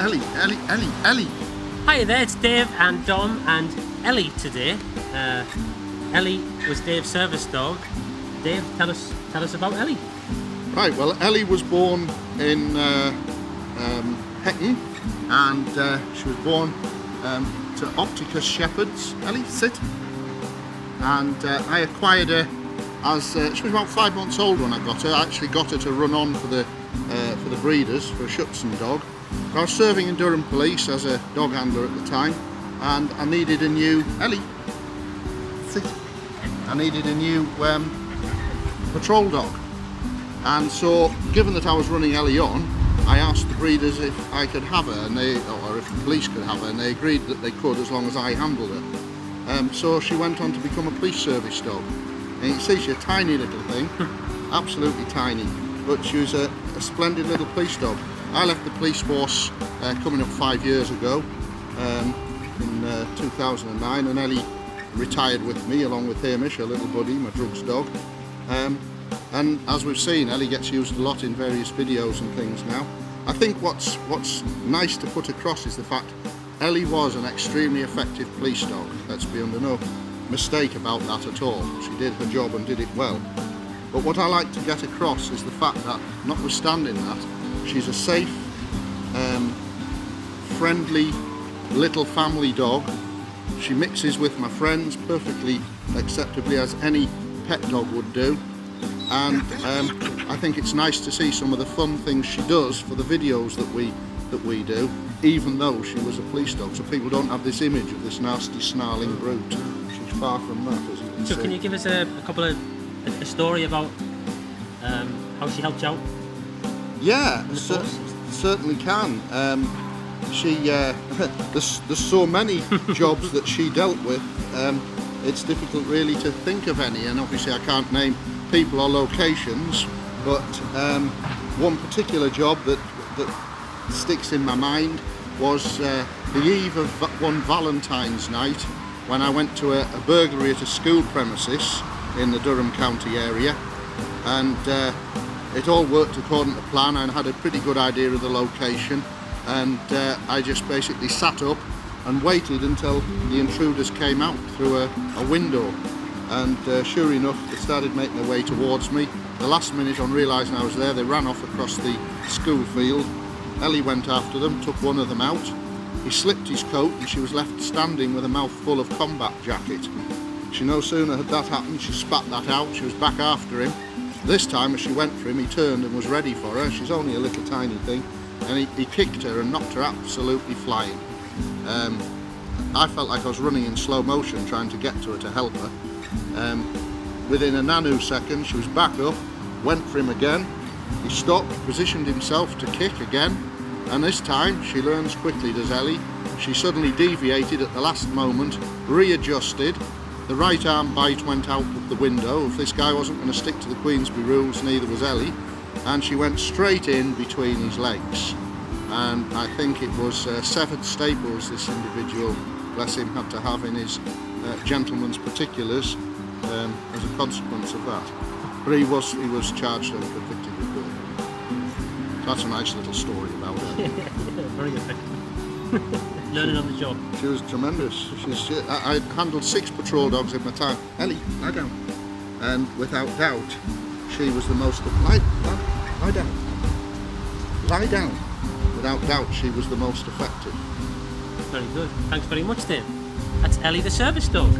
Ellie. Hi there, it's Dave and Dom and Ellie today. Ellie was Dave's service dog. Dave, tell us about Ellie. Right, well, Ellie was born in Hecken, and she was born to Opticus Shepherds. Ellie, sit. And I acquired her as she was about 5 months old when I got her. I actually got her to run on for the breeders for a Schutzhund dog. I was serving in Durham Police as a dog handler at the time, and I needed a new Ellie. Sit. I needed a new patrol dog, and so given that I was running Ellie on, I asked the breeders if I could have her, or if the police could have her, and they agreed that they could as long as I handled her. So she went on to become a police service dog. And you can see she's a tiny little thing, absolutely tiny, but she was a splendid little police dog. I left the police force coming up 5 years ago, in 2009, and Ellie retired with me along with Hamish, her little buddy, my drugs dog. And as we've seen, Ellie gets used a lot in various videos and things now. I think what's nice to put across is the fact Ellie was an extremely effective police dog. Let's be under no mistake about that at all. She did her job and did it well. But what I like to get across is the fact that, notwithstanding that, she's a safe, friendly little family dog. She mixes with my friends perfectly acceptably, as any pet dog would do. And I think it's nice to see some of the fun things she does for the videos that we do, even though she was a police dog, so people don't have this image of this nasty snarling brute. She's far from that, as you can see. So can you give us a story about how she helped you out? Yeah, certainly can. There's so many jobs that she dealt with, it's difficult really to think of any, and obviously I can't name people or locations, but one particular job that sticks in my mind was the eve of one Valentine's night, when I went to a burglary at a school premises in the Durham County area, and it all worked according to plan. I had a pretty good idea of the location, and I just basically sat up and waited until the intruders came out through a window, and sure enough, they started making their way towards me. The last minute, on realising I was there, they ran off across the school field. Ellie went after them, took one of them out. He slipped his coat and she was left standing with a mouthful of combat jacket. She no sooner had that happened, she spat that out. She was back after him. This time, as she went for him, he turned and was ready for her. She's only a little tiny thing, and he kicked her and knocked her absolutely flying. I felt like I was running in slow motion trying to get to her to help her. Within a nanosecond, she was back up, went for him again. He stopped, positioned himself to kick again, and this time she learns quickly, does Ellie. She suddenly deviated at the last moment, readjusted. The right arm bite went out of the window. If this guy wasn't going to stick to the Queensberry rules, neither was Ellie, and she went straight in between his legs. And I think it was severed staples this individual, bless him, had to have in his gentleman's particulars as a consequence of that. But he was charged and convicted of burglary. So that's a nice little story about her. Very effective. Learning on the job. She was tremendous. I handled 6 patrol dogs in my time. Ellie, lie down. And without doubt, she was the most... Lie down. Lie down. Without doubt, she was the most effective. Very good. Thanks very much, Dave. That's Ellie the service dog.